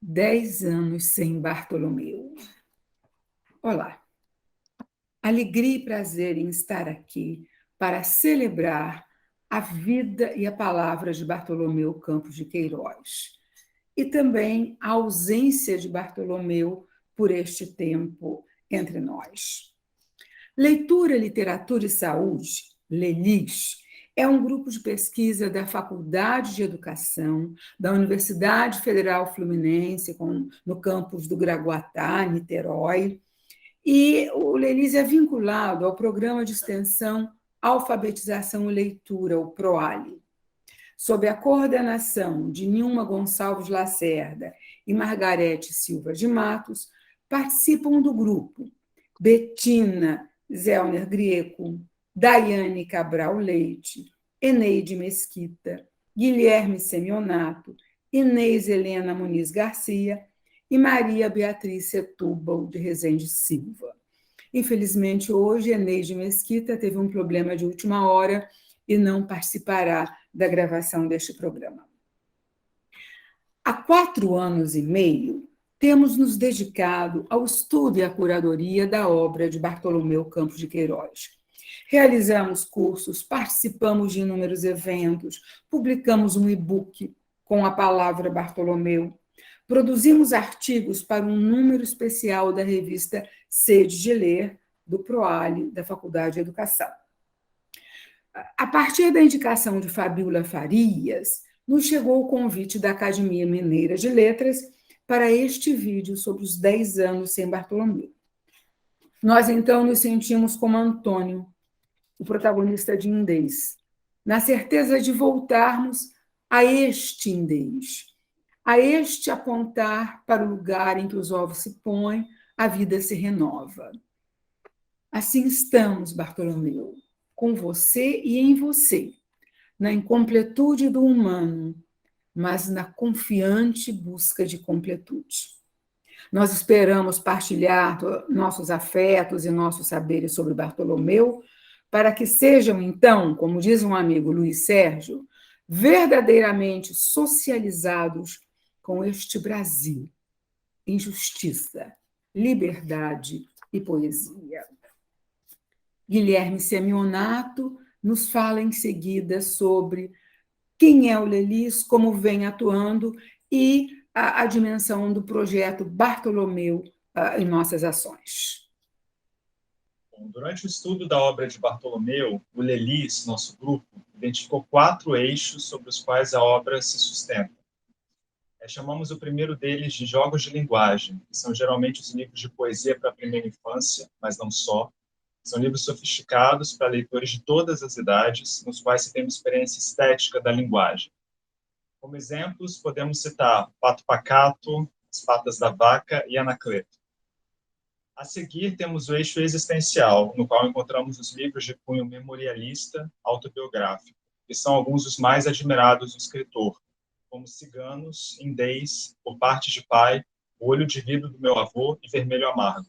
10 anos sem Bartolomeu. Olá, alegria e prazer em estar aqui para celebrar a vida e a palavra de Bartolomeu Campos de Queiroz e também a ausência de Bartolomeu por este tempo entre nós. Leitura, Literatura e Saúde, LELIS, é um grupo de pesquisa da Faculdade de Educação da Universidade Federal Fluminense, no campus do Gragoatá, Niterói, e o LELIS é vinculado ao Programa de Extensão Alfabetização e Leitura, o PROALI. Sob a coordenação de Nilma Gonçalves Lacerda e Margarete Silva de Matos, participam do grupo Betina Zellner Grieco, Daiane Cabral Leite, Eneide Mesquita, Guilherme Semionato, Inês Helena Muniz Garcia e Maria Beatriz Setúbal de Rezende Silva. Infelizmente, hoje, Eneide Mesquita teve um problema de última hora e não participará da gravação deste programa. Há 4 anos e meio, temos nos dedicado ao estudo e à curadoria da obra de Bartolomeu Campos de Queiroz. Realizamos cursos, participamos de inúmeros eventos, publicamos um e-book com a palavra Bartolomeu, produzimos artigos para um número especial da revista Sede de Ler, do PROALI, da Faculdade de Educação. A partir da indicação de Fabíola Farias, nos chegou o convite da Academia Mineira de Letras para este vídeo sobre os 10 anos sem Bartolomeu. Nós, então, nos sentimos como Antônio, o protagonista de Indês, na certeza de voltarmos a este Indês, a este apontar para o lugar em que os ovos se põem, a vida se renova. Assim estamos, Bartolomeu, com você e em você, na incompletude do humano, mas na confiante busca de completude. Nós esperamos partilhar nossos afetos e nossos saberes sobre Bartolomeu, para que sejam, então, como diz um amigo Luiz Sérgio, verdadeiramente socializados com este Brasil, em justiça, liberdade e poesia. Guilherme Semionato nos fala em seguida sobre quem é o LELIS, como vem atuando e a dimensão do projeto Bartolomeu em nossas ações. Bom, durante o estudo da obra de Bartolomeu, o LELIS, nosso grupo, identificou 4 eixos sobre os quais a obra se sustenta. Chamamos o primeiro deles de jogos de linguagem, que são geralmente os livros de poesia para a primeira infância, mas não só. São livros sofisticados para leitores de todas as idades, nos quais se tem uma experiência estética da linguagem. Como exemplos, podemos citar Pato Pacato, As Patas da Vaca e Anacleto. A seguir, temos o eixo existencial, no qual encontramos os livros de cunho memorialista, autobiográfico, que são alguns dos mais admirados do escritor, como Ciganos, Indês, Por Parte de Pai, O Olho de Vidro do Meu Avô e Vermelho Amargo.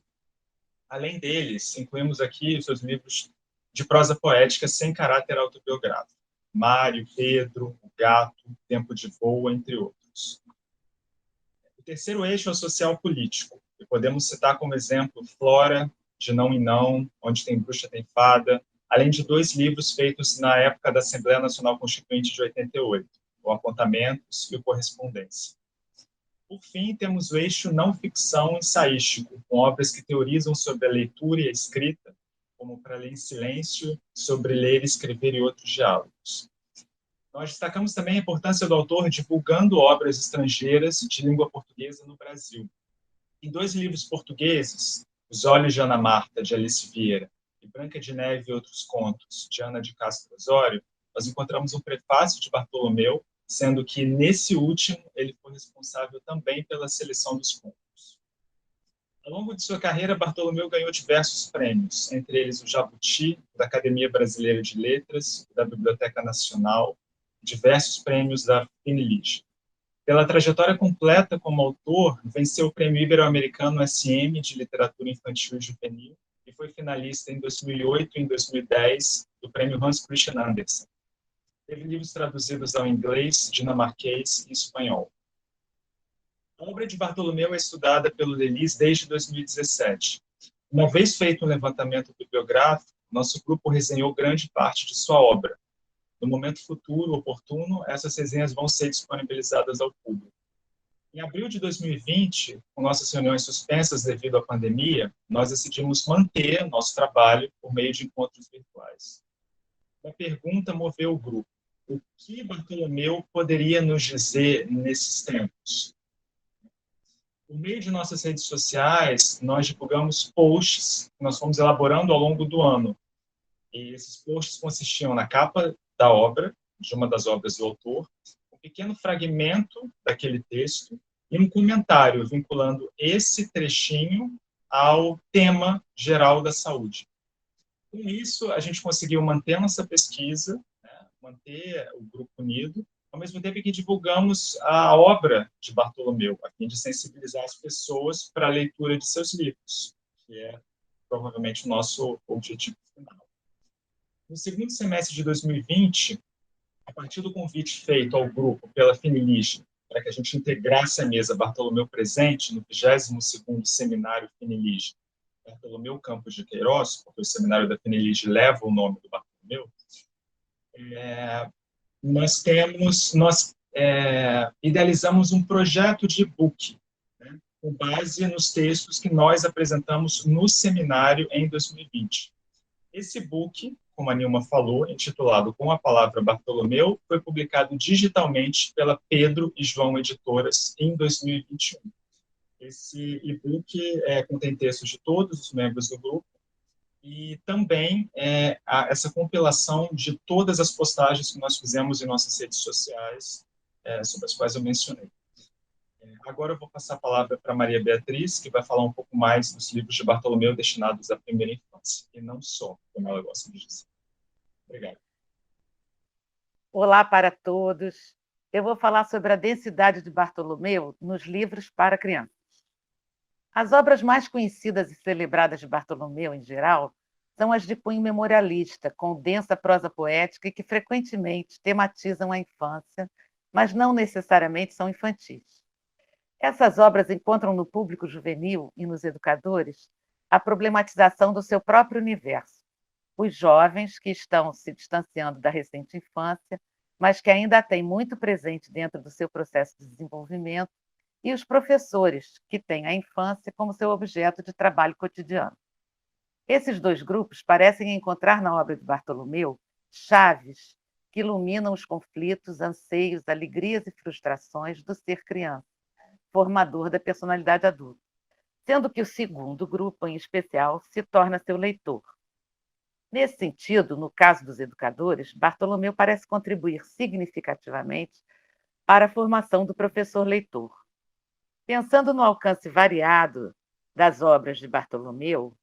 Além deles, incluímos aqui os seus livros de prosa poética sem caráter autobiográfico, Mário, Pedro, O Gato, Tempo de Voo, entre outros. O terceiro eixo é o social-político, e podemos citar como exemplo Flora, De Não em Não, Onde Tem Bruxa Tem Fada, além de 2 livros feitos na época da Assembleia Nacional Constituinte de 88, o Apontamentos e o Correspondência. Por fim, temos o eixo não-ficção ensaístico, com obras que teorizam sobre a leitura e a escrita, como Para Ler em Silêncio, Sobre Ler, Escrever e Outros Diálogos. Nós destacamos também a importância do autor divulgando obras estrangeiras de língua portuguesa no Brasil. Em 2 livros portugueses, Os Olhos de Ana Marta, de Alice Vieira, e Branca de Neve e Outros Contos, de Ana de Castro Osório, nós encontramos um prefácio de Bartolomeu, sendo que, nesse último, ele foi responsável também pela seleção dos contos. Ao longo de sua carreira, Bartolomeu ganhou diversos prêmios, entre eles o Jabuti, da Academia Brasileira de Letras, da Biblioteca Nacional, e diversos prêmios da Finilige. Pela trajetória completa como autor, venceu o Prêmio Ibero-Americano SM de Literatura Infantil e Juvenil e foi finalista em 2008 e em 2010 do Prêmio Hans Christian Andersen. Teve livros traduzidos ao inglês, dinamarquês e espanhol. A obra de Bartolomeu é estudada pelo Lelis desde 2017. Uma vez feito um levantamento bibliográfico, nosso grupo resenhou grande parte de sua obra. No momento futuro, oportuno, essas resenhas vão ser disponibilizadas ao público. Em abril de 2020, com nossas reuniões suspensas devido à pandemia, nós decidimos manter nosso trabalho por meio de encontros virtuais. Uma pergunta moveu o grupo: o que Bartolomeu poderia nos dizer nesses tempos? Por meio de nossas redes sociais, nós divulgamos posts que nós fomos elaborando ao longo do ano. E esses posts consistiam na capa da obra, de uma das obras do autor, um pequeno fragmento daquele texto e um comentário vinculando esse trechinho ao tema geral da saúde. Com isso, a gente conseguiu manter nossa pesquisa, né, manter o grupo unido, ao mesmo tempo que divulgamos a obra de Bartolomeu, a fim de sensibilizar as pessoas para a leitura de seus livros, que é provavelmente o nosso objetivo final. No segundo semestre de 2020, a partir do convite feito ao grupo pela Finilige, para que a gente integrasse a mesa Bartolomeu Presente no 22º Seminário Finilige, Bartolomeu Campos de Queiroz, porque o seminário da Finilige leva o nome do Bartolomeu, nós idealizamos um projeto de e-book, né, com base nos textos que nós apresentamos no seminário em 2020. Esse e-book, como a Nilma falou, intitulado Com a Palavra Bartolomeu, foi publicado digitalmente pela Pedro e João Editoras em 2021. Esse e-book contém textos de todos os membros do grupo e também essa compilação de todas as postagens que nós fizemos em nossas redes sociais, sobre as quais eu mencionei. Agora eu vou passar a palavra para Maria Beatriz, que vai falar um pouco mais dos livros de Bartolomeu destinados à primeira infância, e não só, como ela gosta de dizer. Obrigado. Olá para todos. Eu vou falar sobre a densidade de Bartolomeu nos livros para crianças. As obras mais conhecidas e celebradas de Bartolomeu, em geral, são as de cunho memorialista, com densa prosa poética e que frequentemente tematizam a infância, mas não necessariamente são infantis. Essas obras encontram no público juvenil e nos educadores a problematização do seu próprio universo. Os jovens que estão se distanciando da recente infância, mas que ainda a têm muito presente dentro do seu processo de desenvolvimento, e os professores, que têm a infância como seu objeto de trabalho cotidiano. Esses dois grupos parecem encontrar na obra de Bartolomeu chaves que iluminam os conflitos, anseios, alegrias e frustrações do ser criança, formador da personalidade adulta, sendo que o segundo grupo, em especial, se torna seu leitor. Nesse sentido, no caso dos educadores, Bartolomeu parece contribuir significativamente para a formação do professor leitor. Pensando no alcance variado das obras de Bartolomeu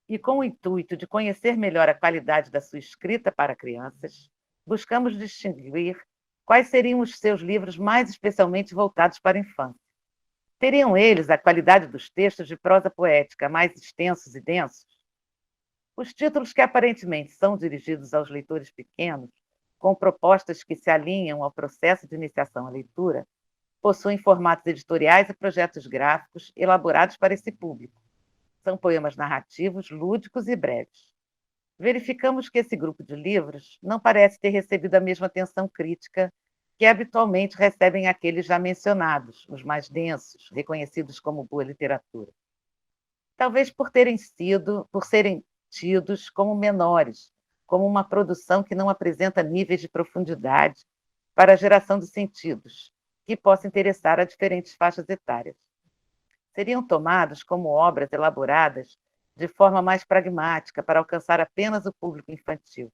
e com o intuito de conhecer melhor a qualidade da sua escrita para crianças, buscamos distinguir quais seriam os seus livros mais especialmente voltados para a infância. Teriam eles a qualidade dos textos de prosa poética mais extensos e densos? Os títulos que aparentemente são dirigidos aos leitores pequenos, com propostas que se alinham ao processo de iniciação à leitura, possuem formatos editoriais e projetos gráficos elaborados para esse público. São poemas narrativos, lúdicos e breves. Verificamos que esse grupo de livros não parece ter recebido a mesma atenção crítica que habitualmente recebem aqueles já mencionados, os mais densos, reconhecidos como boa literatura. Talvez por serem tidos como menores, como uma produção que não apresenta níveis de profundidade para a geração de sentidos, que possa interessar a diferentes faixas etárias. Seriam tomados como obras elaboradas de forma mais pragmática para alcançar apenas o público infantil.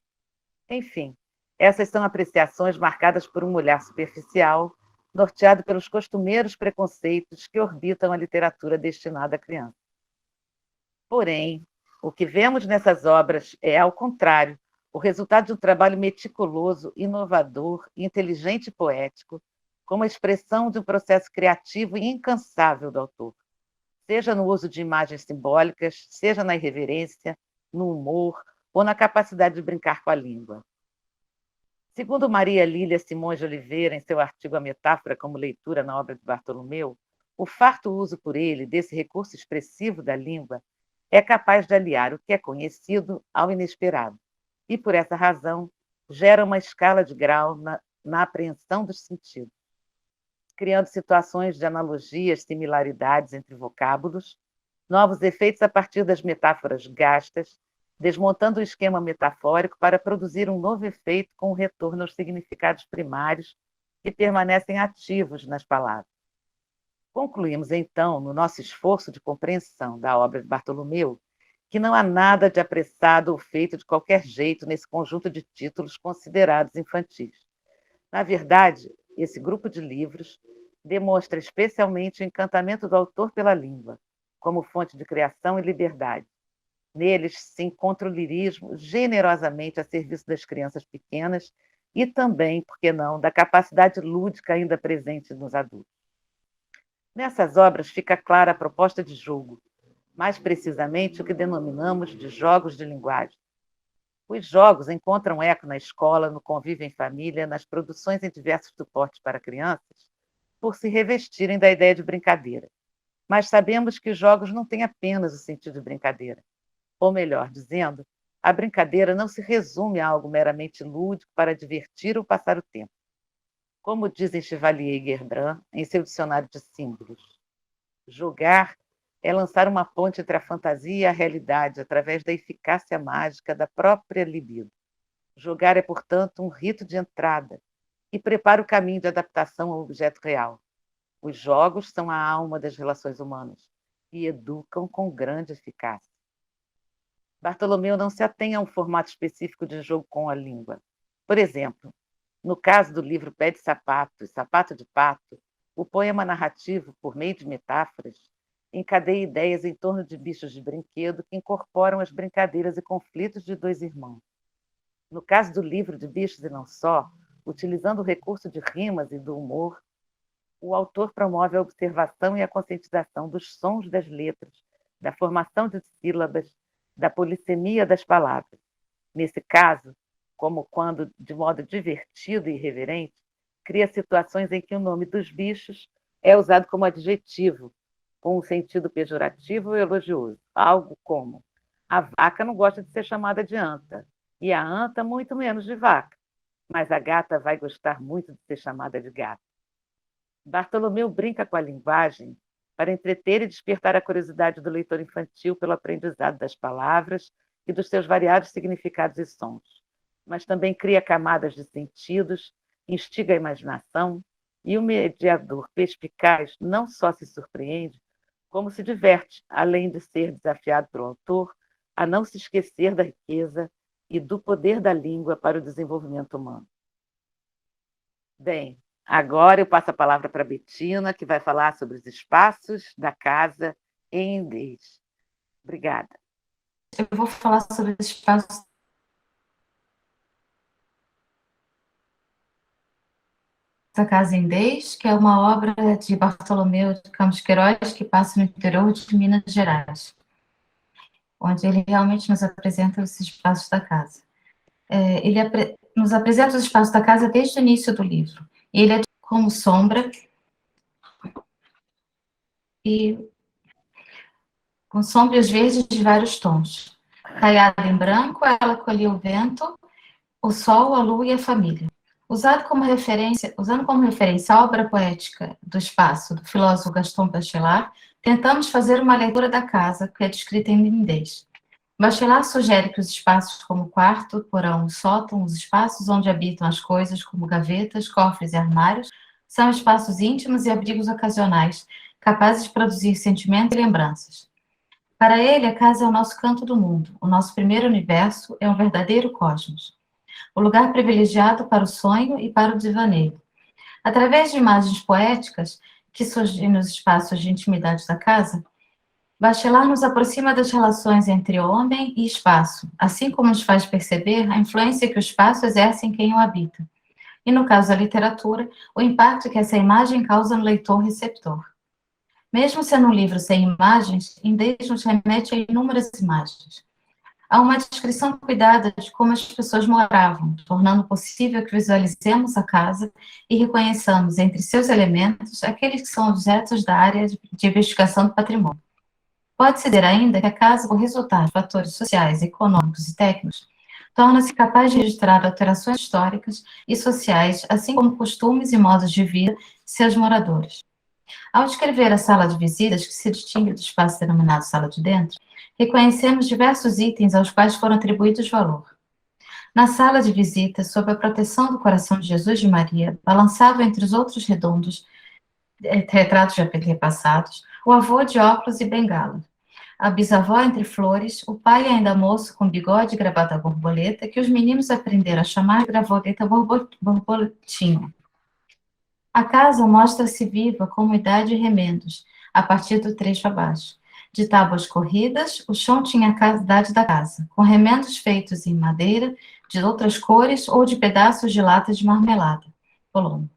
Enfim, essas são apreciações marcadas por um olhar superficial, norteado pelos costumeiros preconceitos que orbitam a literatura destinada à criança. Porém, o que vemos nessas obras é, ao contrário, o resultado de um trabalho meticuloso, inovador, inteligente e poético, como a expressão de um processo criativo e incansável do autor, seja no uso de imagens simbólicas, seja na irreverência, no humor ou na capacidade de brincar com a língua. Segundo Maria Lília Simões de Oliveira, em seu artigo A Metáfora como Leitura na obra de Bartolomeu, o farto uso por ele desse recurso expressivo da língua é capaz de aliar o que é conhecido ao inesperado e, por essa razão, gera uma escala de grau na apreensão dos sentidos, criando situações de analogias, similaridades entre vocábulos, novos efeitos a partir das metáforas gastas, desmontando o esquema metafórico para produzir um novo efeito com o retorno aos significados primários que permanecem ativos nas palavras. Concluímos, então, no nosso esforço de compreensão da obra de Bartolomeu, que não há nada de apressado ou feito de qualquer jeito nesse conjunto de títulos considerados infantis. Na verdade, esse grupo de livros demonstra especialmente o encantamento do autor pela língua, como fonte de criação e liberdade. Neles se encontra o lirismo generosamente a serviço das crianças pequenas e também, por que não, da capacidade lúdica ainda presente nos adultos. Nessas obras fica clara a proposta de jogo, mais precisamente o que denominamos de jogos de linguagem. Os jogos encontram eco na escola, no convívio em família, nas produções em diversos suportes para crianças, por se revestirem da ideia de brincadeira. Mas sabemos que os jogos não têm apenas o sentido de brincadeira. Ou melhor dizendo, a brincadeira não se resume a algo meramente lúdico para divertir ou passar o tempo. Como dizem Chevalier e Gerbrand em seu dicionário de símbolos, jogar é lançar uma ponte entre a fantasia e a realidade através da eficácia mágica da própria libido. Jogar é, portanto, um rito de entrada e prepara o caminho de adaptação ao objeto real. Os jogos são a alma das relações humanas e educam com grande eficácia. Bartolomeu não se atém a um formato específico de jogo com a língua. Por exemplo, no caso do livro Pé de Sapato e Sapato de Pato, o poema narrativo, por meio de metáforas, encadeia ideias em torno de bichos de brinquedo que incorporam as brincadeiras e conflitos de dois irmãos. No caso do livro de Bichos e Não Só, utilizando o recurso de rimas e do humor, o autor promove a observação e a conscientização dos sons das letras, da formação de sílabas, da polissemia das palavras. Nesse caso, como quando, de modo divertido e irreverente, cria situações em que o nome dos bichos é usado como adjetivo, com um sentido pejorativo ou elogioso. Algo como: a vaca não gosta de ser chamada de anta, e a anta muito menos de vaca, mas a gata vai gostar muito de ser chamada de gata. Bartolomeu brinca com a linguagem para entreter e despertar a curiosidade do leitor infantil pelo aprendizado das palavras e dos seus variados significados e sons, mas também cria camadas de sentidos, instiga a imaginação, e o mediador perspicaz não só se surpreende, como se diverte, além de ser desafiado pelo autor a não se esquecer da riqueza e do poder da língua para o desenvolvimento humano. Bem, agora eu passo a palavra para a Betina, que vai falar sobre os espaços da casa em indês. Obrigada. Eu vou falar sobre os espaços da Casa Indês, que é uma obra de Bartolomeu de Campos Queiroz, que passa no interior de Minas Gerais, onde ele realmente nos apresenta os espaços da casa. Ele nos apresenta os espaços da casa desde o início do livro. Ele é como sombra e com sombras verdes de vários tons. Caiada em branco, ela colheu o vento, o sol, a lua e a família. Usando como referência a obra poética do espaço do filósofo Gaston Bachelard, tentamos fazer uma leitura da casa, que é descrita em lindez. Bachelard sugere que os espaços como quarto, porão, sótão, os espaços onde habitam as coisas, como gavetas, cofres e armários, são espaços íntimos e abrigos ocasionais, capazes de produzir sentimentos e lembranças. Para ele, a casa é o nosso canto do mundo, o nosso primeiro universo, é um verdadeiro cosmos. O lugar privilegiado para o sonho e para o devaneio. Através de imagens poéticas que surgem nos espaços de intimidade da casa, Bachelard nos aproxima das relações entre homem e espaço, assim como nos faz perceber a influência que o espaço exerce em quem o habita. E, no caso da literatura, o impacto que essa imagem causa no leitor-receptor. Mesmo sendo um livro sem imagens, Indês nos remete a inúmeras imagens. há uma descrição cuidada de como as pessoas moravam, tornando possível que visualizemos a casa e reconheçamos entre seus elementos aqueles que são objetos da área de investigação do patrimônio. Pode-se dizer ainda que a casa, por resultado de fatores sociais, econômicos e técnicos, torna-se capaz de registrar alterações históricas e sociais, assim como costumes e modos de vida de seus moradores. Ao descrever a sala de visitas, que se distingue do espaço denominado sala de dentro, reconhecemos diversos itens aos quais foram atribuídos valor. Na sala de visitas, sob a proteção do coração de Jesus e Maria, balançava entre os outros redondos retratos já repassados, o avô de óculos e bengala, a bisavó entre flores, o pai ainda moço com bigode e gravata borboleta, que os meninos aprenderam a chamar de gravoleta borboletinha. A casa mostra-se viva como idade e remendos, a partir do trecho abaixo. De tábuas corridas, o chão tinha a idade da casa, com remendos feitos em madeira, de outras cores ou de pedaços de lata de marmelada. Colombo.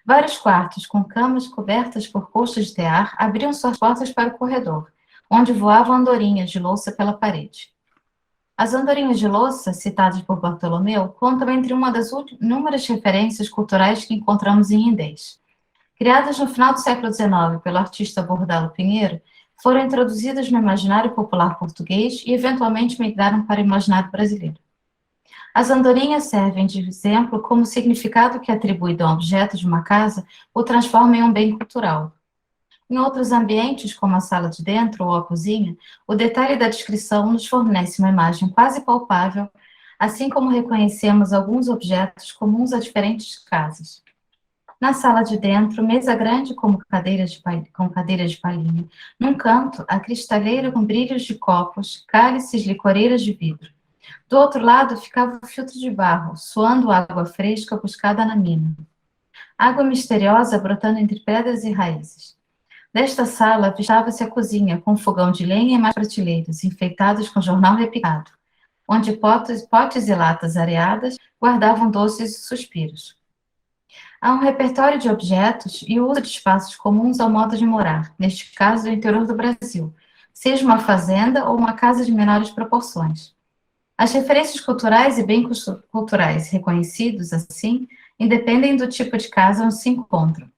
Vários quartos, com camas cobertas por colchas de tear, abriam suas portas para o corredor, onde voavam andorinhas de louça pela parede. As andorinhas de louça, citadas por Bartolomeu, contam entre uma das inúmeras referências culturais que encontramos em Indês. Criadas no final do século XIX pelo artista Bordalo Pinheiro, foram introduzidas no imaginário popular português e eventualmente migraram para o imaginário brasileiro. As andorinhas servem de exemplo como o significado que é atribuído a um objeto de uma casa o transforma em um bem cultural. Em outros ambientes, como a sala de dentro ou a cozinha, o detalhe da descrição nos fornece uma imagem quase palpável, assim como reconhecemos alguns objetos comuns a diferentes casas. Na sala de dentro, mesa grande com cadeiras de palhinha. Num canto, a cristaleira com brilhos de copos, cálices, licoreiras de vidro. Do outro lado ficava o filtro de barro, suando água fresca buscada na mina. Água misteriosa brotando entre pedras e raízes. Desta sala avistava-se a cozinha, com fogão de lenha e mais prateleiras, enfeitados com jornal repicado, onde potes e latas areadas guardavam doces e suspiros. Há um repertório de objetos e o uso de espaços comuns ao modo de morar, neste caso do interior do Brasil, seja uma fazenda ou uma casa de menores proporções. As referências culturais e bens culturais reconhecidos, assim, independem do tipo de casa onde se encontram.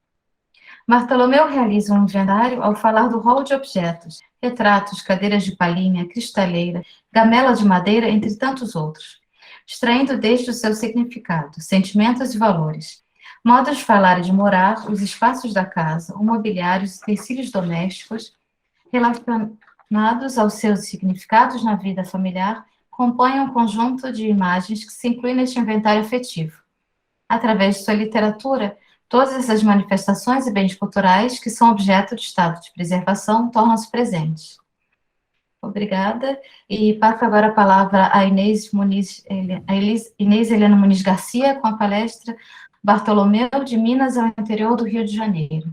Bartolomeu realiza um inventário ao falar do rol de objetos, retratos, cadeiras de palhinha, cristaleira, gamela de madeira, entre tantos outros, extraindo desde o seu significado, sentimentos e valores, modos de falar e de morar, os espaços da casa, o mobiliário, os utensílios domésticos, relacionados aos seus significados na vida familiar, compõem um conjunto de imagens que se inclui neste inventário afetivo. Através de sua literatura, todas essas manifestações e bens culturais que são objeto de estado de preservação tornam-se presentes. Obrigada. E passo agora a palavra a Inês Helena Muniz Garcia, com a palestra Bartolomeu de Minas ao interior do Rio de Janeiro.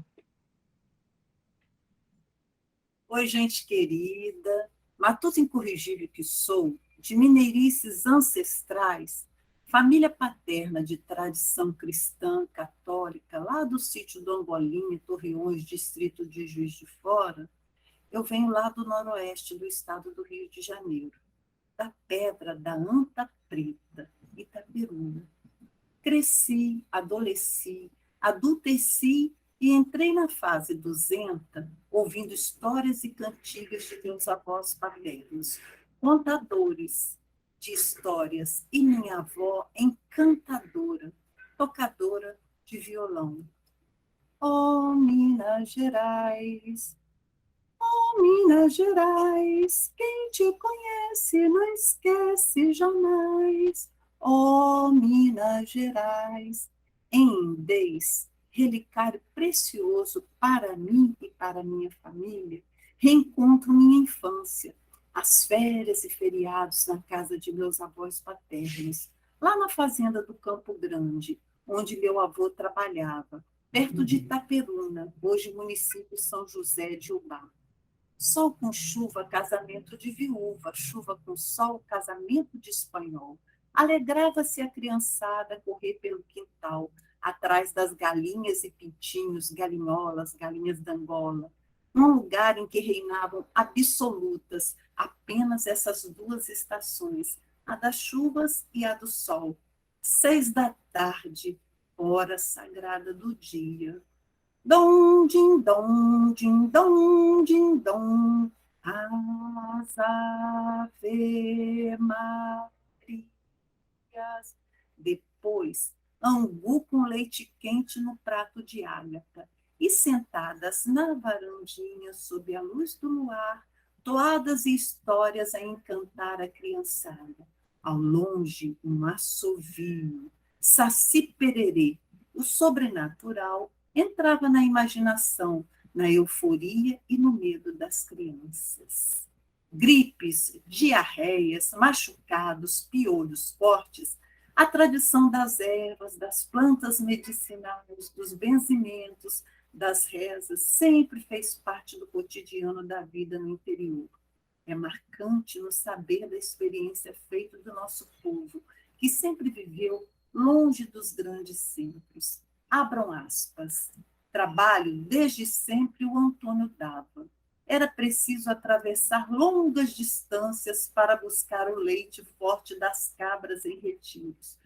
Oi, gente querida, matuta incorrigível que sou, de mineirices ancestrais, família paterna de tradição cristã católica, lá do sítio do Angolinha, Torreões, distrito de Juiz de Fora, eu venho lá do noroeste do estado do Rio de Janeiro, da pedra da Anta Preta, Itaperuna. Cresci, adolesci, adulteci e entrei na fase 200, ouvindo histórias e cantigas de meus avós paternos, contadores de histórias, e minha avó encantadora, tocadora de violão. Oh, Minas Gerais, oh, Minas Gerais, quem te conhece não esquece jamais. Oh, Minas Gerais, em Indês, relicário precioso para mim e para minha família, reencontro minha infância, as férias e feriados na casa de meus avós paternos, lá na fazenda do Campo Grande, onde meu avô trabalhava, perto de Itaperuna, hoje município São José de Ubá. Sol com chuva, casamento de viúva, chuva com sol, casamento de espanhol. Alegrava-se a criançada correr pelo quintal, atrás das galinhas e pintinhos, galinholas, galinhas d'Angola, num lugar em que reinavam absolutas, apenas essas duas estações, a das chuvas e a do sol. 6 da tarde, hora sagrada do dia. Dom, din, dom, din, dom, din, dom. As Ave Marias. Depois, angu com leite quente no prato de ágata. E sentadas na varandinha, sob a luz do luar, toadas e histórias a encantar a criançada. Ao longe, um assovio, saci pererê, o sobrenatural entrava na imaginação, na euforia e no medo das crianças. Gripes, diarreias, machucados, piolhos, cortes, a tradição das ervas, das plantas medicinais, dos benzimentos, das rezas, sempre fez parte do cotidiano da vida no interior. É marcante no saber da experiência feita do nosso povo, que sempre viveu longe dos grandes centros. Abram aspas. Trabalho desde sempre o Antônio dava. Era preciso atravessar longas distâncias para buscar o leite forte das cabras em retiros,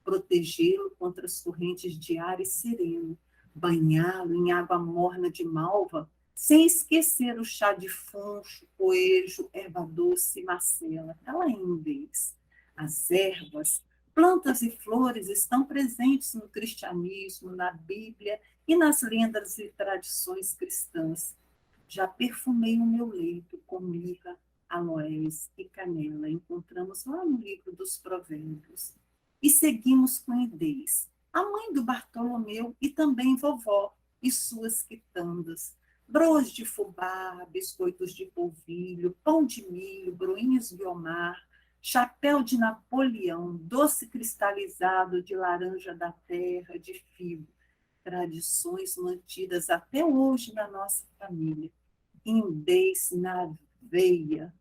protegê-lo contra as correntes de ar e sereno, banhá-lo em água morna de malva, sem esquecer o chá de funcho, coejo, erva doce e macela, ela em vez. As ervas, plantas e flores estão presentes no cristianismo, na Bíblia e nas lendas e tradições cristãs. Já perfumei o meu leito com mirra, aloés e canela. Encontramos lá no livro dos Provérbios. E seguimos com Inês, a mãe do Bartolomeu e também vovó e suas quitandas. Broas de fubá, biscoitos de polvilho, pão de milho, broinhos Guiomar, chapéu de Napoleão, doce cristalizado de laranja da terra, de figo. Tradições mantidas até hoje na nossa família. Indês na veia.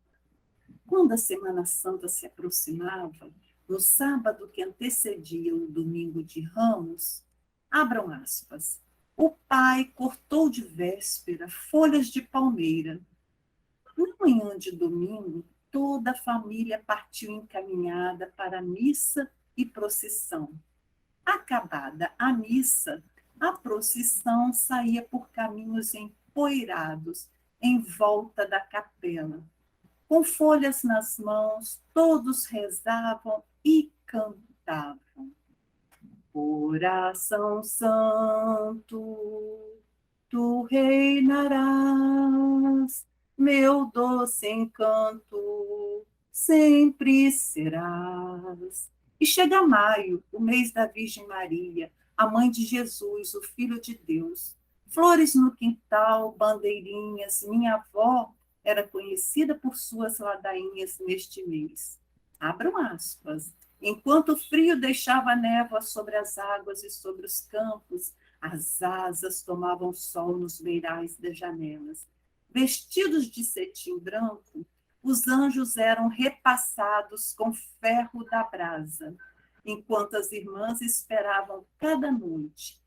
Quando a Semana Santa se aproximava, no sábado que antecedia o domingo de Ramos, abram aspas, o pai cortou de véspera folhas de palmeira. Na manhã de domingo, toda a família partiu encaminhada para a missa e procissão. Acabada a missa, a procissão saía por caminhos empoeirados, em volta da capela. Com folhas nas mãos, todos rezavam e cantavam. Coração Santo, tu reinarás, meu doce encanto, sempre serás. E chega maio, o mês da Virgem Maria, a mãe de Jesus, o Filho de Deus. Flores no quintal, bandeirinhas, minha avó era conhecida por suas ladainhas neste mês. Abram aspas. Enquanto o frio deixava a névoa sobre as águas e sobre os campos, as asas tomavam sol nos beirais das janelas. Vestidos de cetim branco, os anjos eram repassados com ferro da brasa, enquanto as irmãs esperavam cada noite.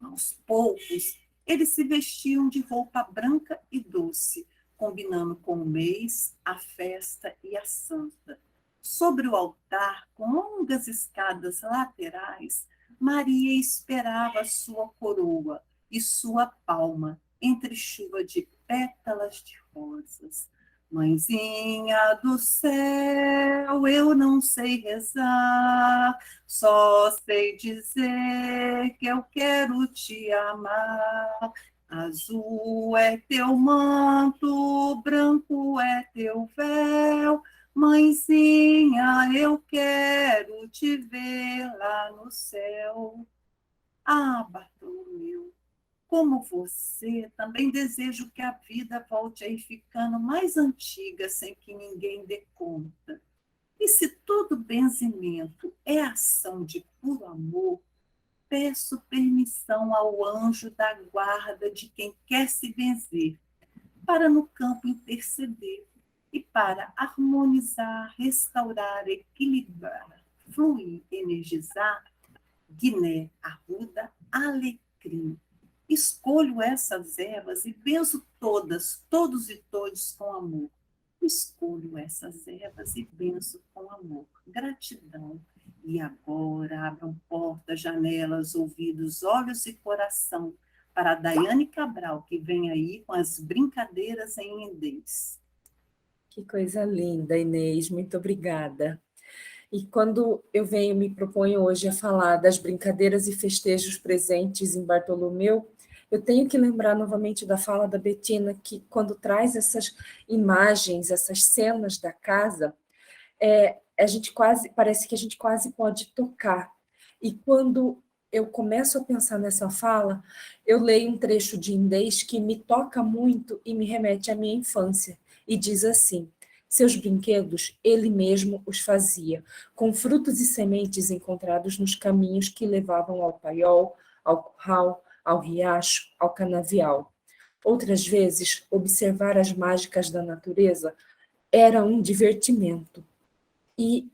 Aos poucos, eles se vestiam de roupa branca e doce, combinando com o mês, a festa e a santa. Sobre o altar, com longas escadas laterais, Maria esperava sua coroa e sua palma entre chuva de pétalas de rosas. Mãezinha do céu, eu não sei rezar, só sei dizer que eu quero te amar. Azul é teu manto, branco é teu véu, mãezinha, eu quero te ver lá no céu. Ah, Bartolomeu, como você, também desejo que a vida volte a ir ficando mais antiga sem que ninguém dê conta. E se todo benzimento é ação de puro amor, peço permissão ao anjo da guarda de quem quer se benzer, para no campo interceder e para harmonizar, restaurar, equilibrar, fluir, energizar, Guiné, arruda, alecrim. Escolho essas ervas e benzo todas, todos e todos com amor. escolho essas ervas e benço com amor, gratidão. E agora abram portas, janelas, ouvidos, olhos e coração para a Daiane Cabral, que vem aí com as brincadeiras em indês. Que coisa linda, Inês, muito obrigada. E quando eu me proponho hoje a falar das brincadeiras e festejos presentes em Bartolomeu, eu tenho que lembrar novamente da fala da Bettina, que quando traz essas imagens, essas cenas da casa, parece que a gente quase pode tocar. E quando eu começo a pensar nessa fala, eu leio um trecho de Indês que me toca muito e me remete à minha infância, e diz assim: seus brinquedos, ele mesmo os fazia, com frutos e sementes encontrados nos caminhos que levavam ao paiol, ao curral, ao riacho, ao canavial. Outras vezes, observar as mágicas da natureza era um divertimento. E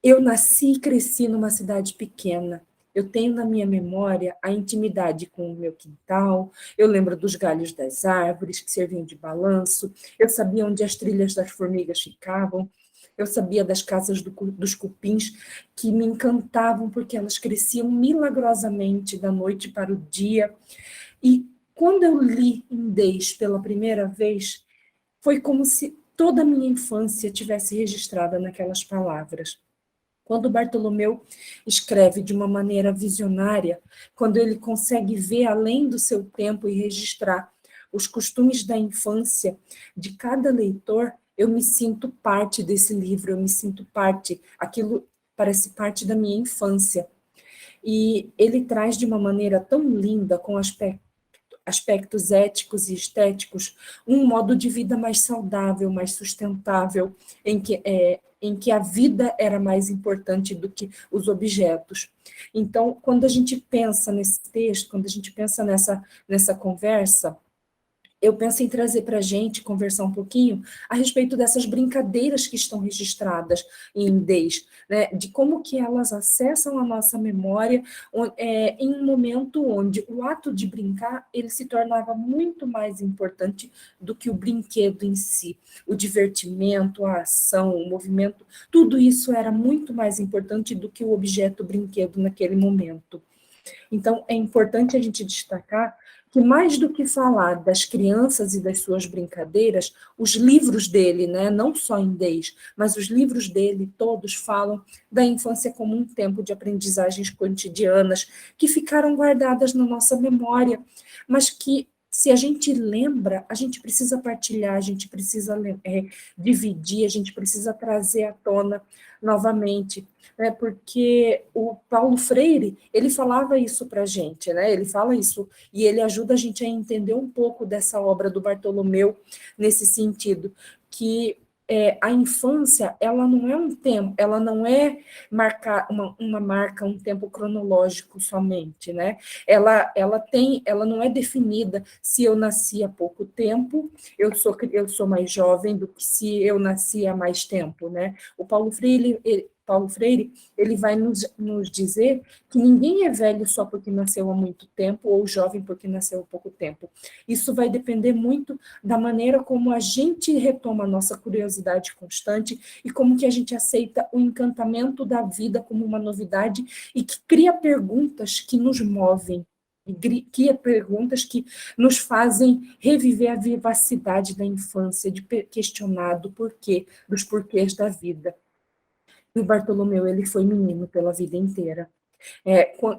eu nasci e cresci numa cidade pequena. Eu tenho na minha memória a intimidade com o meu quintal, eu lembro dos galhos das árvores que serviam de balanço, eu sabia onde as trilhas das formigas ficavam, eu sabia das casas dos cupins que me encantavam porque elas cresciam milagrosamente da noite para o dia. E quando eu li Indês pela primeira vez, foi como se toda a minha infância tivesse registrada naquelas palavras. Quando Bartolomeu escreve de uma maneira visionária, quando ele consegue ver além do seu tempo e registrar os costumes da infância de cada leitor, eu me sinto parte desse livro, eu me sinto parte, aquilo parece parte da minha infância. E ele traz de uma maneira tão linda, com aspectos éticos e estéticos, um modo de vida mais saudável, mais sustentável, em que a vida era mais importante do que os objetos. Então, quando a gente pensa nesse texto, quando a gente pensa nessa conversa, eu penso em trazer para a gente, conversar um pouquinho a respeito dessas brincadeiras que estão registradas em Indês, né, de como que elas acessam a nossa memória em um momento onde o ato de brincar ele se tornava muito mais importante do que o brinquedo em si. O divertimento, a ação, o movimento, tudo isso era muito mais importante do que o objeto brinquedo naquele momento. Então, é importante a gente destacar que mais do que falar das crianças e das suas brincadeiras, os livros dele, né, não só Indês, mas os livros dele todos falam da infância como um tempo de aprendizagens cotidianas que ficaram guardadas na nossa memória, mas que, se a gente lembra, a gente precisa partilhar, a gente precisa dividir, a gente precisa trazer à tona novamente, né, porque o Paulo Freire, ele falava isso para a gente, né, ele fala isso, e ele ajuda a gente a entender um pouco dessa obra do Bartolomeu, nesse sentido, que a infância, ela não é um tempo, ela não é uma marca, um tempo cronológico somente, né? Ela não é definida se eu nasci há pouco tempo, eu sou mais jovem do que se eu nasci há mais tempo, né? O Paulo Freire, ele vai nos dizer que ninguém é velho só porque nasceu há muito tempo ou jovem porque nasceu há pouco tempo. Isso vai depender muito da maneira como a gente retoma a nossa curiosidade constante e como que a gente aceita o encantamento da vida como uma novidade e que cria perguntas que nos movem, cria perguntas que nos fazem reviver a vivacidade da infância, de questionar do porquê, dos porquês da vida. E o Bartolomeu, ele foi menino pela vida inteira.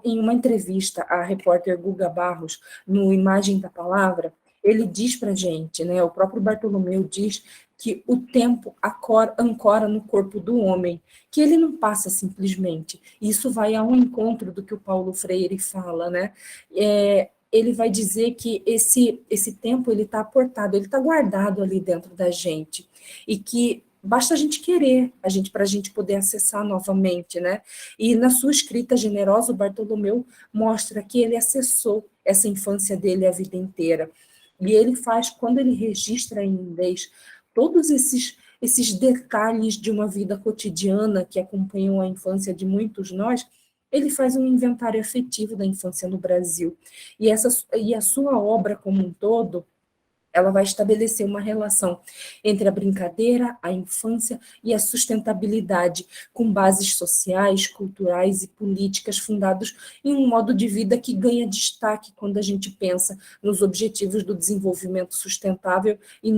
Em uma entrevista à repórter Guga Barros, no Imagem da Palavra, ele diz para a gente, né, o próprio Bartolomeu diz que o tempo ancora no corpo do homem, que ele não passa simplesmente. Isso vai ao encontro do que o Paulo Freire fala, né? Ele vai dizer que esse tempo ele está aportado, ele está guardado ali dentro da gente, e que basta a gente querer, para a gente poder acessar novamente, né? E na sua escrita generosa, o Bartolomeu mostra que ele acessou essa infância dele a vida inteira. E ele faz, quando ele registra em Indês, todos esses detalhes de uma vida cotidiana que acompanham a infância de muitos nós, ele faz um inventário afetivo da infância no Brasil. E a sua obra como um todo, Ela vai estabelecer uma relação entre a brincadeira, a infância e a sustentabilidade, com bases sociais, culturais e políticas fundados em um modo de vida que ganha destaque quando a gente pensa nos objetivos do desenvolvimento sustentável e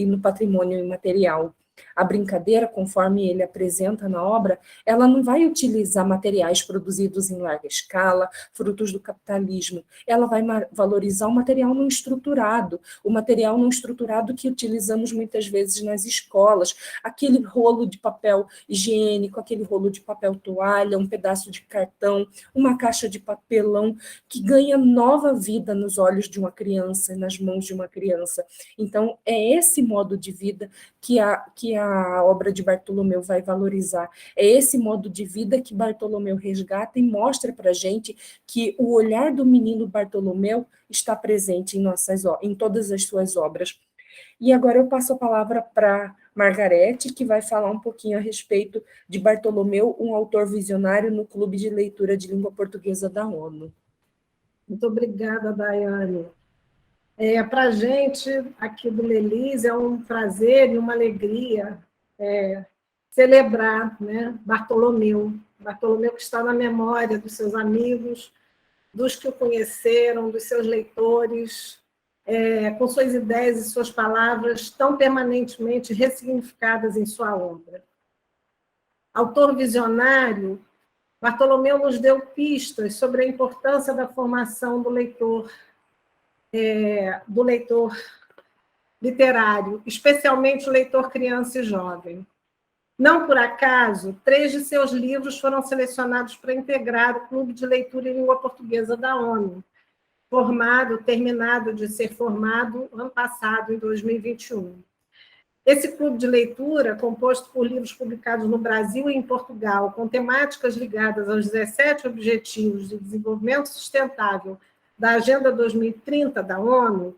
no patrimônio imaterial. A brincadeira, conforme ele apresenta na obra, ela não vai utilizar materiais produzidos em larga escala, frutos do capitalismo. Ela vai valorizar o material não estruturado, o material não estruturado que utilizamos muitas vezes nas escolas, aquele rolo de papel higiênico, aquele rolo de papel toalha, um pedaço de cartão, uma caixa de papelão, que ganha nova vida nos olhos de uma criança, nas mãos de uma criança. Então, é esse modo de vida que a obra de Bartolomeu vai valorizar. É esse modo de vida que Bartolomeu resgata e mostra para a gente que o olhar do menino Bartolomeu está presente em todas as suas obras. E agora eu passo a palavra para Margarete, que vai falar um pouquinho a respeito de Bartolomeu, um autor visionário no Clube de Leitura de Língua Portuguesa da ONU. Muito obrigada, Daiane. Para a gente, aqui do Lelis, é um prazer e uma alegria celebrar, né, Bartolomeu que está na memória dos seus amigos, dos que o conheceram, dos seus leitores, com suas ideias e suas palavras tão permanentemente ressignificadas em sua obra. Autor visionário, Bartolomeu nos deu pistas sobre a importância da formação do leitor literário, especialmente o leitor criança e jovem. Não por acaso, 3 de seus livros foram selecionados para integrar o Clube de Leitura em Língua Portuguesa da ONU, terminado de ser formado ano passado, em 2021. Esse clube de leitura, composto por livros publicados no Brasil e em Portugal, com temáticas ligadas aos 17 Objetivos de Desenvolvimento Sustentável da Agenda 2030 da ONU,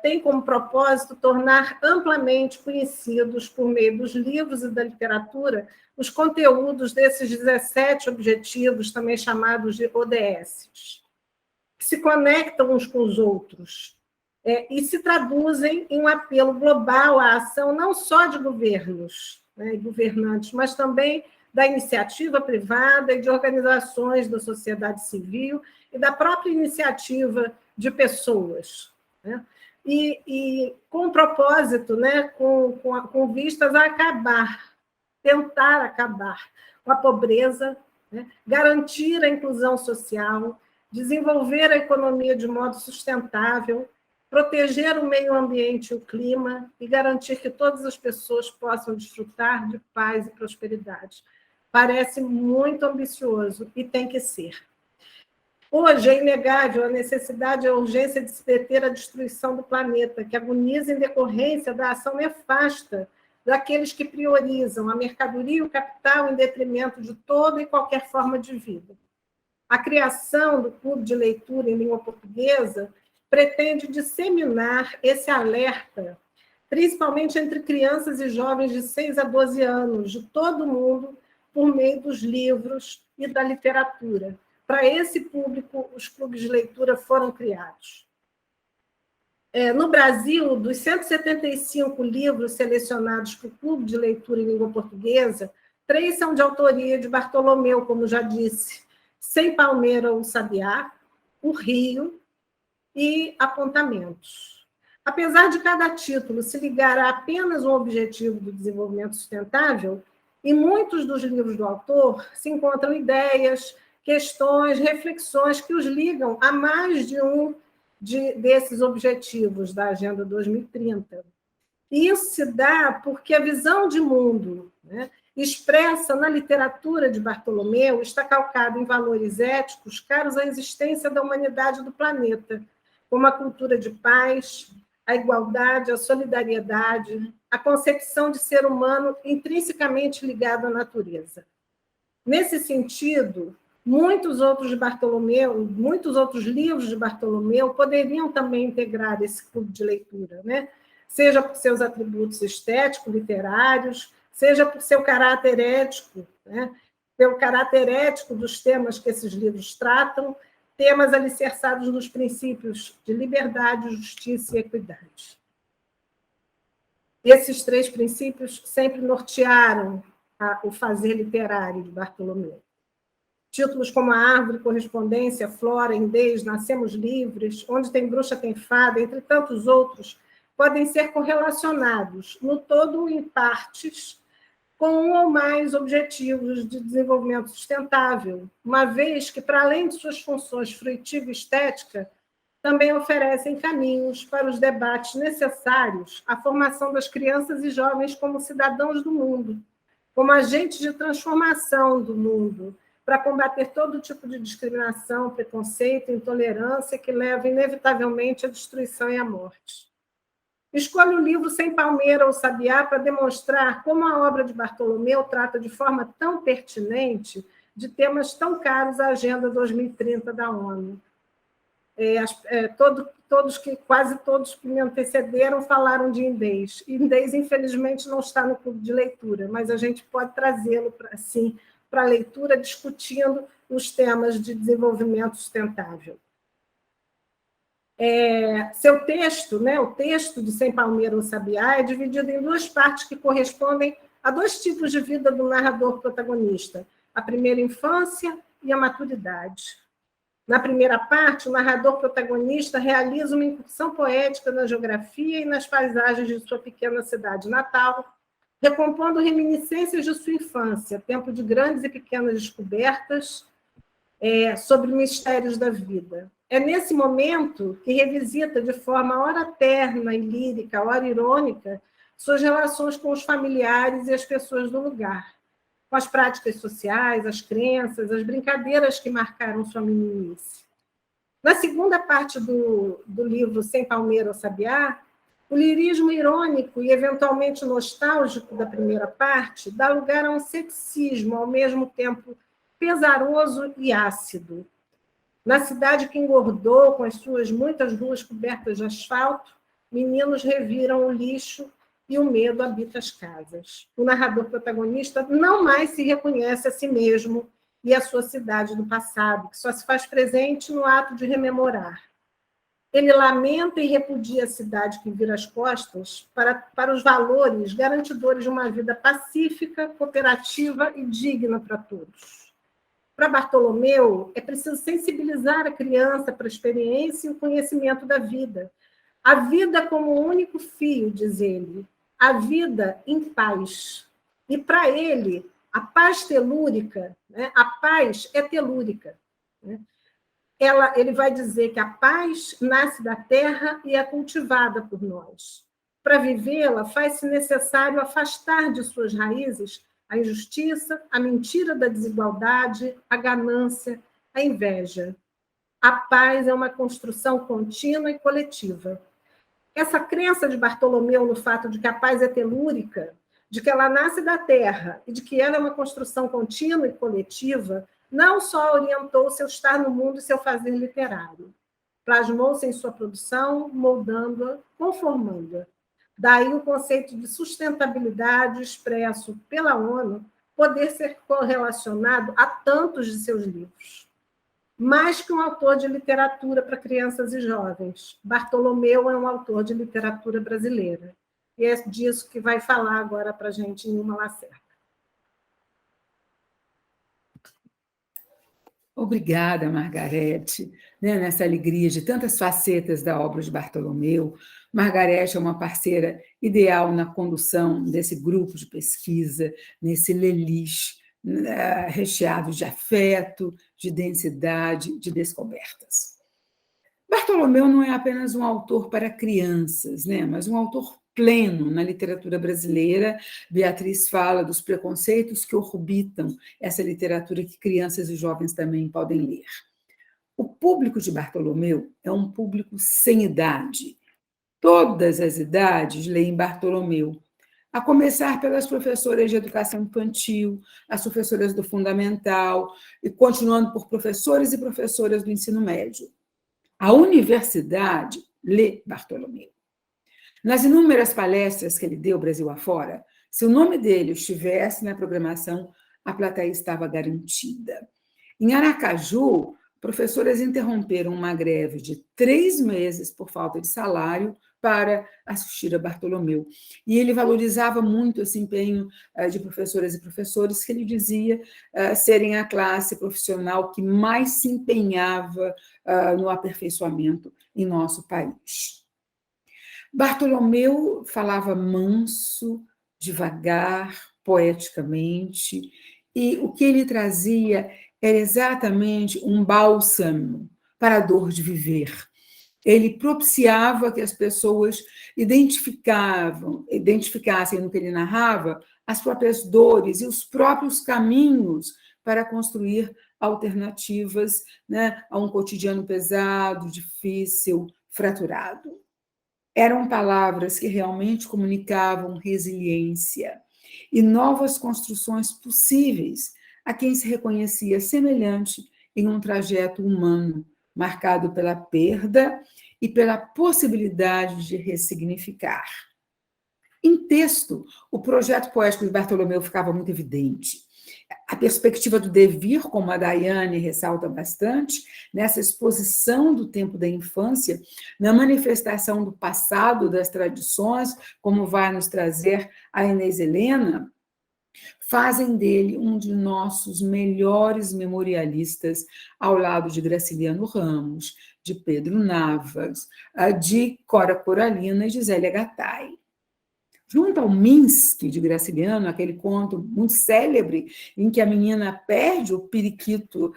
tem como propósito tornar amplamente conhecidos, por meio dos livros e da literatura, os conteúdos desses 17 objetivos, também chamados de ODS, que se conectam uns com os outros e se traduzem em um apelo global à ação não só de governos, né, e governantes, mas também da iniciativa privada e de organizações da sociedade civil e da própria iniciativa de pessoas, né? E com o propósito, né, com vistas a tentar acabar com a pobreza, né, garantir a inclusão social, desenvolver a economia de modo sustentável, proteger o meio ambiente e o clima e garantir que todas as pessoas possam desfrutar de paz e prosperidade. Parece muito ambicioso e tem que ser. Hoje é inegável a necessidade e a urgência de se deter a destruição do planeta, que agoniza em decorrência da ação nefasta daqueles que priorizam a mercadoria e o capital em detrimento de toda e qualquer forma de vida. A criação do Clube de Leitura em Língua Portuguesa pretende disseminar esse alerta, principalmente entre crianças e jovens de 6 a 12 anos, de todo o mundo, por meio dos livros e da literatura. Para esse público, os clubes de leitura foram criados. No Brasil, dos 175 livros selecionados para o Clube de Leitura em Língua Portuguesa, 3 são de autoria de Bartolomeu, como já disse, Sem Palmeira ou Sabiá, O Rio e Apontamentos. Apesar de cada título se ligar a apenas um objetivo do desenvolvimento sustentável, em muitos dos livros do autor se encontram ideias, questões, reflexões que os ligam a mais de um desses objetivos da Agenda 2030. E isso se dá porque a visão de mundo, né, expressa na literatura de Bartolomeu está calcada em valores éticos caros à existência da humanidade do planeta, como a cultura de paz, a igualdade, a solidariedade, a concepção de ser humano intrinsecamente ligado à natureza. Nesse sentido, muitos outros livros de Bartolomeu poderiam também integrar esse clube de leitura, né? Seja por seus atributos estéticos, literários, seja por seu caráter ético, né? Pelo caráter ético dos temas que esses livros tratam, temas alicerçados nos princípios de liberdade, justiça e equidade. Esses 3 princípios sempre nortearam o fazer literário de Bartolomeu. Títulos como A Árvore, Correspondência, Flora, Indês, Nascemos Livres, Onde Tem Bruxa Tem Fada, entre tantos outros, podem ser correlacionados, no todo ou em partes, com um ou mais objetivos de desenvolvimento sustentável, uma vez que, para além de suas funções fruitiva e estética, também oferecem caminhos para os debates necessários à formação das crianças e jovens como cidadãos do mundo, como agentes de transformação do mundo, para combater todo tipo de discriminação, preconceito, intolerância que leva inevitavelmente à destruição e à morte. Escolho o livro Sem Palmeira ou Sabiá para demonstrar como a obra de Bartolomeu trata de forma tão pertinente de temas tão caros à Agenda 2030 da ONU. Quase todos que me antecederam falaram de Indês. Indês, infelizmente, não está no clube de leitura, mas a gente pode trazê-lo assim, para a leitura, discutindo os temas de desenvolvimento sustentável. Seu texto, o texto de Sem Palmeira ou Sabiá, é dividido em 2 partes que correspondem a 2 tipos de vida do narrador protagonista, a primeira infância e a maturidade. Na primeira parte, o narrador protagonista realiza uma incursão poética na geografia e nas paisagens de sua pequena cidade natal, recompondo reminiscências de sua infância, tempo de grandes e pequenas descobertas sobre mistérios da vida. É nesse momento que revisita de forma ora terna e lírica, ora irônica, suas relações com os familiares e as pessoas do lugar, com as práticas sociais, as crenças, as brincadeiras que marcaram sua meninice. Na segunda parte do livro Sem Palmeira ou Sabiá, o lirismo irônico e eventualmente nostálgico da primeira parte dá lugar a um ceticismo, ao mesmo tempo pesaroso e ácido. Na cidade que engordou, com as suas muitas ruas cobertas de asfalto, meninos reviram o lixo e o medo habita as casas. O narrador protagonista não mais se reconhece a si mesmo e a sua cidade do passado, que só se faz presente no ato de rememorar. Ele lamenta e repudia a cidade que vira as costas para os valores garantidores de uma vida pacífica, cooperativa e digna para todos. Para Bartolomeu, é preciso sensibilizar a criança para a experiência e o conhecimento da vida. A vida como único fio, diz ele, a vida em paz. E para ele, a paz telúrica, a paz é telúrica. Ele vai dizer que a paz nasce da terra e é cultivada por nós. Para vivê-la, faz-se necessário afastar de suas raízes a injustiça, a mentira da desigualdade, a ganância, a inveja. A paz é uma construção contínua e coletiva. Essa crença de Bartolomeu no fato de que a paz é telúrica, de que ela nasce da terra e de que ela é uma construção contínua e coletiva, não só orientou seu estar no mundo e seu fazer literário, plasmou-se em sua produção, moldando-a, conformando-a. Daí o conceito de sustentabilidade expresso pela ONU poder ser correlacionado a tantos de seus livros. Mais que um autor de literatura para crianças e jovens, Bartolomeu é um autor de literatura brasileira. E é disso que vai falar agora para a gente em Uma Lacerda. Obrigada, Margarete. Nessa alegria de tantas facetas da obra de Bartolomeu, Margarete é uma parceira ideal na condução desse grupo de pesquisa, nesse lelis recheado de afeto, de densidade, de descobertas. Bartolomeu não é apenas um autor para crianças, mas um autor pleno na literatura brasileira. Beatriz fala dos preconceitos que orbitam essa literatura que crianças e jovens também podem ler. O público de Bartolomeu é um público sem idade. Todas as idades leem Bartolomeu, a começar pelas professoras de educação infantil, as professoras do fundamental, e continuando por professores e professoras do ensino médio. A universidade lê Bartolomeu. Nas inúmeras palestras que ele deu Brasil afora, se o nome dele estivesse na programação, a plateia estava garantida. Em Aracaju, professoras interromperam uma greve de 3 meses por falta de salário para assistir a Bartolomeu. E ele valorizava muito esse empenho de professoras e professores, que ele dizia serem a classe profissional que mais se empenhava no aperfeiçoamento em nosso país. Bartolomeu falava manso, devagar, poeticamente, e o que ele trazia era exatamente um bálsamo para a dor de viver. Ele propiciava que as pessoas identificassem no que ele narrava as próprias dores e os próprios caminhos para construir alternativas, né, a um cotidiano pesado, difícil, fraturado. Eram palavras que realmente comunicavam resiliência e novas construções possíveis a quem se reconhecia semelhante em um trajeto humano, marcado pela perda e pela possibilidade de ressignificar. Em texto, o projeto poético de Bartolomeu ficava muito evidente. A perspectiva do devir, como a Daiane ressalta bastante, nessa exposição do tempo da infância, na manifestação do passado, das tradições, como vai nos trazer a Inês Helena, fazem dele um de nossos melhores memorialistas, ao lado de Graciliano Ramos, de Pedro Navas, de Cora Coralina e de Zélia Gattai. Junto ao Minsky, de Graciliano, aquele conto muito célebre em que a menina perde o periquito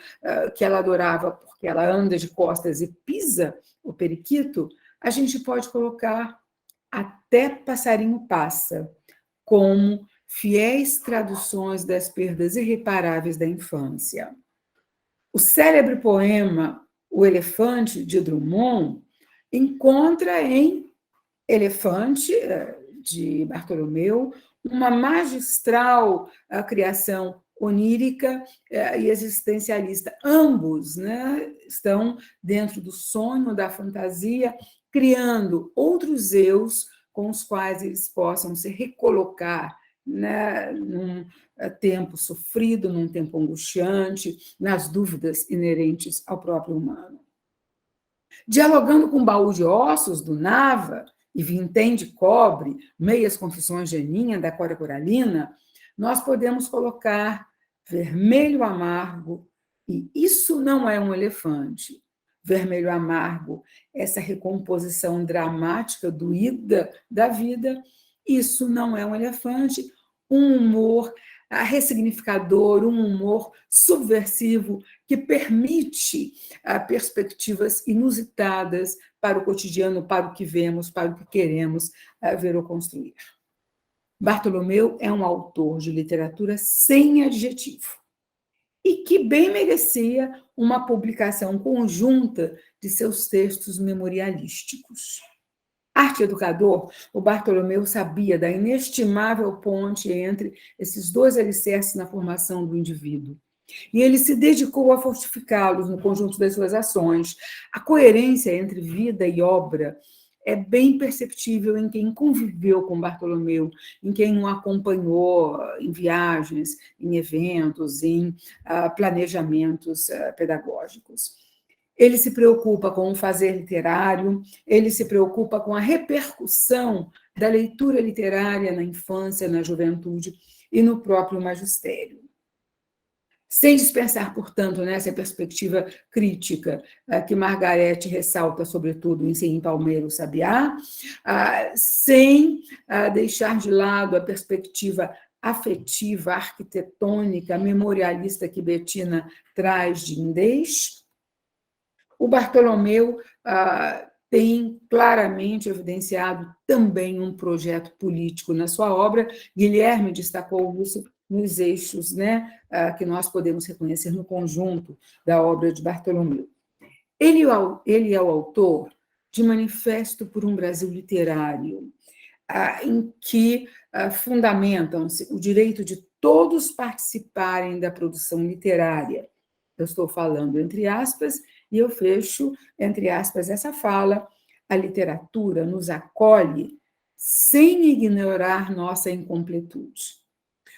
que ela adorava porque ela anda de costas e pisa o periquito, a gente pode colocar Até Passarinho Passa, como fiéis traduções das perdas irreparáveis da infância. O célebre poema O Elefante, de Drummond, encontra em Elefante, de Bartolomeu, uma magistral criação onírica e existencialista. Ambos, né, estão dentro do sonho, da fantasia, criando outros eus com os quais eles possam se recolocar, né, num tempo sofrido, num tempo angustiante, nas dúvidas inerentes ao próprio humano. Dialogando com o Baú de Ossos, do Nava, e Vintém de Cobre, Meias Confissões de Aninha, da Cora Coralina, nós podemos colocar Vermelho Amargo, e Isso Não É um Elefante. Vermelho Amargo, essa recomposição dramática doída da vida. Isso Não É um Elefante, um humor ressignificador, um humor subversivo que permite perspectivas inusitadas para o cotidiano, para o que vemos, para o que queremos ver ou construir. Bartolomeu é um autor de literatura sem adjetivo e que bem merecia uma publicação conjunta de seus textos memorialísticos. Arte-educador, o Bartolomeu sabia da inestimável ponte entre esses dois alicerces na formação do indivíduo. E ele se dedicou a fortificá-los no conjunto das suas ações. A coerência entre vida e obra é bem perceptível em quem conviveu com Bartolomeu, em quem o acompanhou em viagens, em eventos, em planejamentos pedagógicos. Ele se preocupa com o fazer literário, ele se preocupa com a repercussão da leitura literária na infância, na juventude e no próprio magistério. Sem dispensar, portanto, nessa perspectiva crítica que Margarete ressalta, sobretudo, em Sem Palmeiro Sabiá, sem deixar de lado a perspectiva afetiva, arquitetônica, memorialista que Bettina traz de Indês, o Bartolomeu tem claramente evidenciado também um projeto político na sua obra. Guilherme destacou isso nos eixos, né, que nós podemos reconhecer no conjunto da obra de Bartolomeu. Ele é o autor de Manifesto por um Brasil Literário, em que fundamentam-se o direito de todos participarem da produção literária. Eu estou falando entre aspas, e eu fecho, entre aspas, essa fala: a literatura nos acolhe sem ignorar nossa incompletude.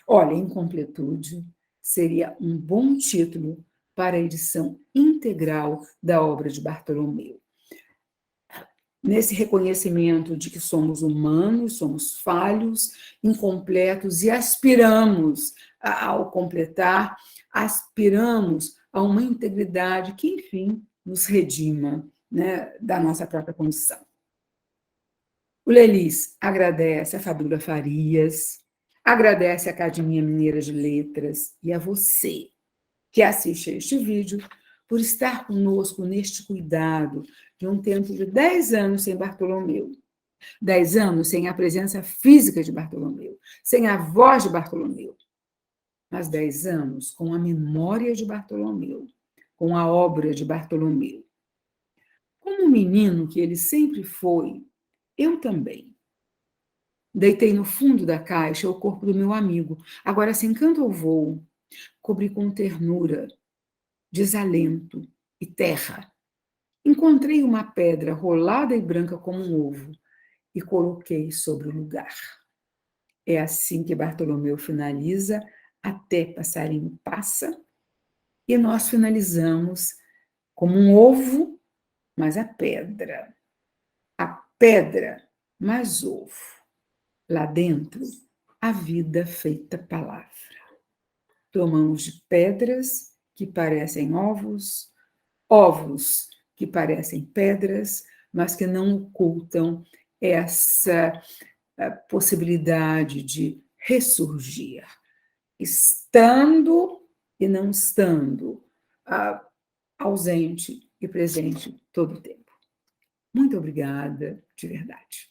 Olha, incompletude seria um bom título para a edição integral da obra de Bartolomeu. Nesse reconhecimento de que somos humanos, somos falhos, incompletos e aspiramos, ao completar, aspiramos a uma integridade que, enfim, nos redima, né, da nossa própria condição. O Lelis agradece a Fabíola Farias, agradece à Academia Mineira de Letras e a você que assiste a este vídeo por estar conosco neste cuidado de um tempo de 10 anos sem Bartolomeu. 10 anos sem a presença física de Bartolomeu, sem a voz de Bartolomeu. Mas 10 anos com a memória de Bartolomeu, com a obra de Bartolomeu. Como um menino que ele sempre foi, eu também. Deitei no fundo da caixa o corpo do meu amigo, agora sem canto ou voo, cobri com ternura, desalento e terra. Encontrei uma pedra rolada e branca como um ovo e coloquei sobre o lugar. É assim que Bartolomeu finaliza Até Passarinho Passa, e nós finalizamos como um ovo, mas a pedra mais ovo. Lá dentro, a vida feita palavra. Tomamos de pedras que parecem ovos, ovos que parecem pedras, mas que não ocultam essa possibilidade de ressurgir, estando e não estando, ausente e presente todo o tempo. Muito obrigada, de verdade.